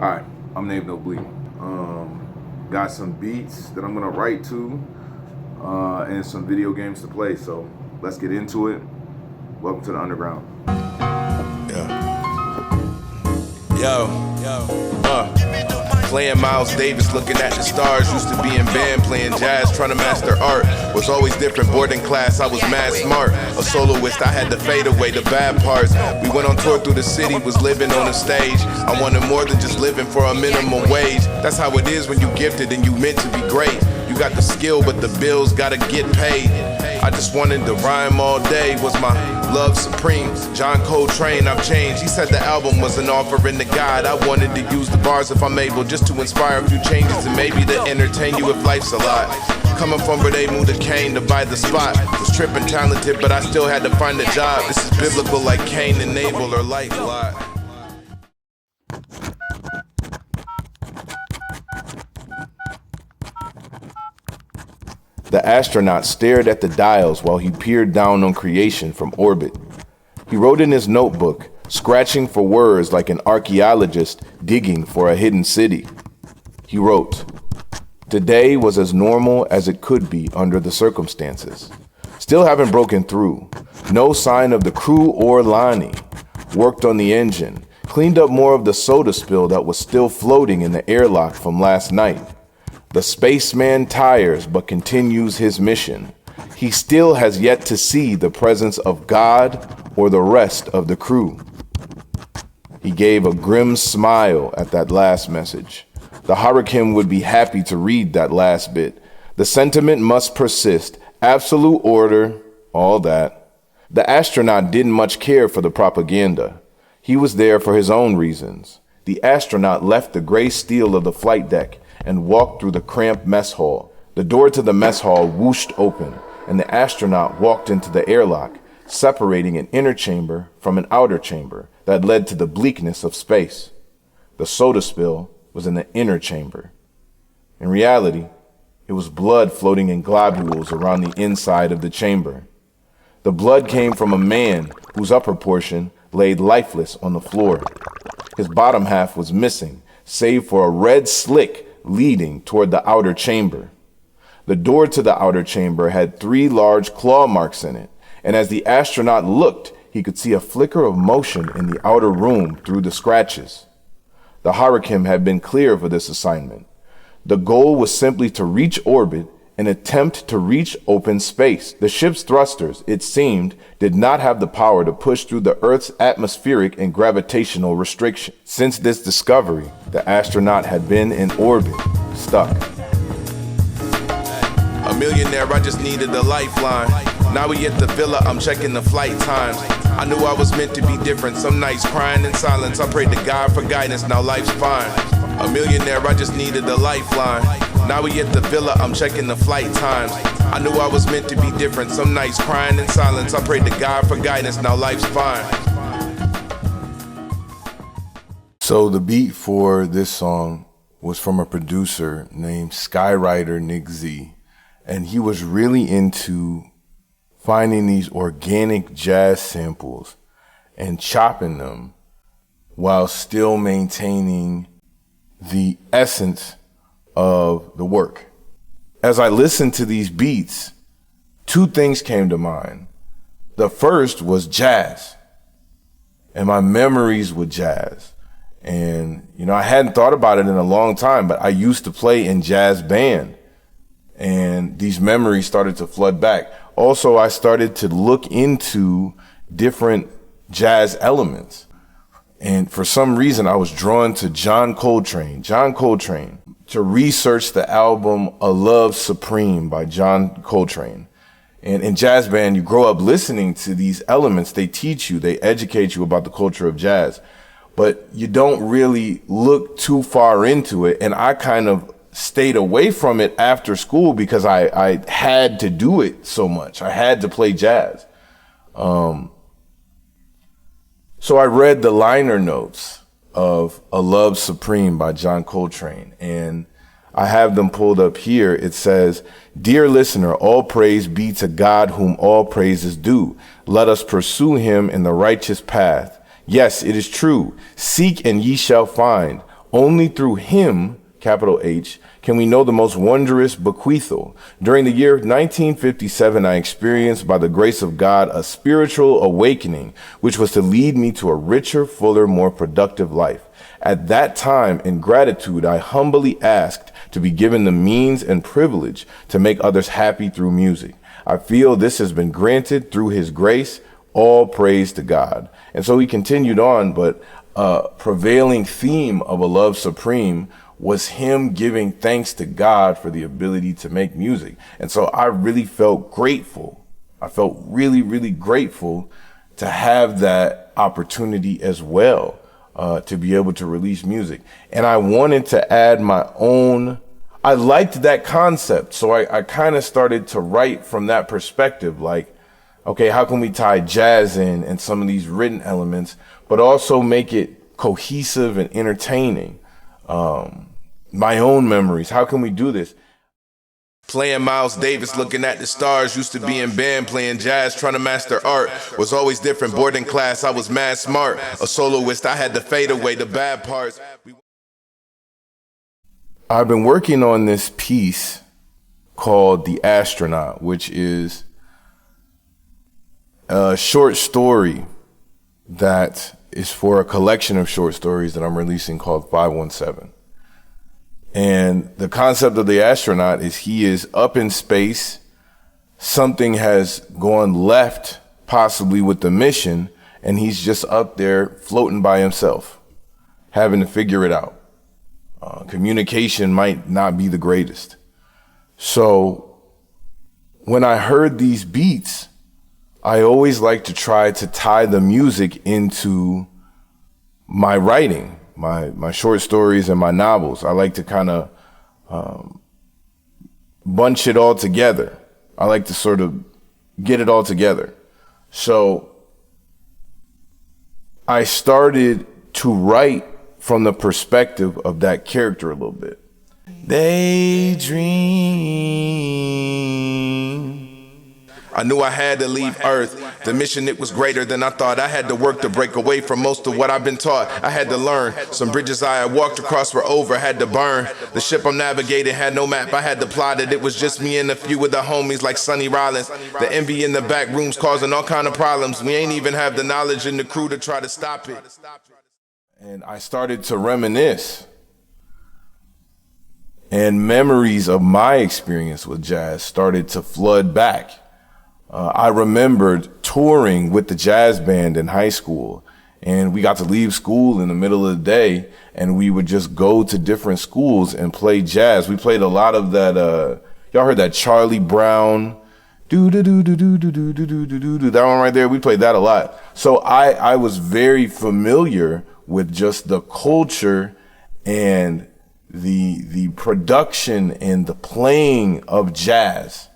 Alright, I'm Nave. Got some beats that I'm gonna write to, and some video games to play. So let's get into it. Welcome to the Underground. Playing Miles Davis, looking at the stars. Used to be in band, playing jazz, trying to master art. Was always different, boarding class, I was mad smart. A soloist, I had to fade away the bad parts. We went on tour through the city, was living on a stage. I wanted more than just living for a minimum wage. That's how it is when you gifted and you meant to be great. You got the skill, but the bills gotta get paid. I just wanted to rhyme all day, was my love supreme. John Coltrane, I've changed. He said the album was an offering to God. I wanted to use the bars if I'm able, just to inspire a few changes and maybe to entertain you if life's a lot. Coming from where they moved to Kane to buy the spot. Was tripping talented, but I still had to find a job. This is biblical like Cain and Abel or like Lot. The astronaut stared at the dials while he peered down on creation from orbit. He wrote in his notebook, scratching for words like an archaeologist digging for a hidden city. He wrote, "Today was as normal as it could be under the circumstances. Still haven't broken through. No sign of the crew or Lonnie. Worked on the engine. Cleaned up more of the soda spill that was still floating in the airlock from last night. The spaceman tires but continues his mission. He still has yet to see the presence of God or the rest of the crew." He gave a grim smile at that last message. The hurricane would be happy to read that last bit. The sentiment must persist. Absolute order, all that. The astronaut didn't much care for the propaganda. He was there for his own reasons. The astronaut left the gray steel of the flight deck and walked through the cramped mess hall. The door to the mess hall whooshed open, and the astronaut walked into the airlock, separating an inner chamber from an outer chamber that led to the bleakness of space. The soda spill was in the inner chamber. In reality, it was blood floating in globules around the inside of the chamber. The blood came from a man whose upper portion laid lifeless on the floor. His bottom half was missing, save for a red slick leading toward the outer chamber. The door to the outer chamber had 3 large claw marks in it, and as the astronaut looked, he could see a flicker of motion in the outer room through the scratches. The hurricane had been clear for this assignment. The goal was simply to reach orbit and attempt to reach open space. The ship's thrusters, it seemed, did not have the power to push through the Earth's atmospheric and gravitational restriction. Since this discovery, the astronaut had been in orbit, stuck. A millionaire, I just needed a lifeline. Now we at the villa, I'm checking the flight times. I knew I was meant to be different. Some nights crying in silence. I prayed to God for guidance, now life's fine. A millionaire, I just needed a lifeline. Now we at the villa, I'm checking the flight times. I knew I was meant to be different. Some nights crying in silence. I prayed to God for guidance, now life's fine. So the beat for this song was from a producer named Skywriter Nick Z. And he was really into finding these organic jazz samples and chopping them while still maintaining the essence of the work. As I listened to these beats, 2 things came to mind. The first was jazz and my memories with jazz. And, I hadn't thought about it in a long time, but I used to play in jazz band and these memories started to flood back. Also, I started to look into different jazz elements. And for some reason, I was drawn to John Coltrane, to research the album A Love Supreme by John Coltrane. And in jazz band, you grow up listening to these elements. They teach you, they educate you about the culture of jazz, but you don't really look too far into it. And I kind of stayed away from it after school because I had to do it so much. I had to play jazz. So I read the liner notes of A Love Supreme by John Coltrane, and I have them pulled up here. It says, "Dear listener, all praise be to God whom all praise is due. Let us pursue him in the righteous path. Yes, it is true. Seek and ye shall find. Only through him, capital H, can we know the most wondrous bequeathal. During the year 1957, I experienced, by the grace of God, a spiritual awakening, which was to lead me to a richer, fuller, more productive life. At that time, in gratitude, I humbly asked to be given the means and privilege to make others happy through music. I feel this has been granted through his grace. All praise to God. And so he continued on, but a prevailing theme of A Love Supreme was him giving thanks to God for the ability to make music. And so I really felt grateful. I felt really, really grateful to have that opportunity as well, to be able to release music. And I wanted to add my own. I liked that concept. So I kind of started to write from that perspective, like, okay, how can we tie jazz in and some of these written elements, but also make it cohesive and entertaining? My own memories. How can we do this? Playing Miles Davis, looking at the stars, used to be in band playing jazz, trying to master art. Was always different, boarding class, I was mad smart. A soloist, I had to fade away the bad parts. I've been working on this piece called The Astronaut, which is a short story that is for a collection of short stories that I'm releasing called 517. And the concept of the astronaut is he is up in space. Something has gone left, possibly with the mission, and he's just up there floating by himself, having to figure it out. Communication might not be the greatest. So when I heard these beats, I always like to try to tie the music into my writing, my short stories and my novels. I like to kind of bunch it all together. I like to sort of get it all together. So I started to write from the perspective of that character a little bit. Daydream. I knew I had to leave Earth. The mission, it was greater than I thought. I had to work to break away from most of what I've been taught. I had to learn. Some bridges I had walked across were over, had to burn. The ship I'm navigating had no map, I had to plot it. It was just me and a few of the homies like Sonny Rollins. The envy in the back rooms causing all kind of problems. We ain't even have the knowledge in the crew to try to stop it. And I started to reminisce. And memories of my experience with jazz started to flood back. I remembered touring with the jazz band in high school, and we got to leave school in the middle of the day, and we would just go to different schools and play jazz. We played a lot of that, y'all heard that Charlie Brown, do-do-do-do-do-do-do-do-do-do, that one right there? We played that a lot. So I was very familiar with just the culture and the production and the playing of jazz.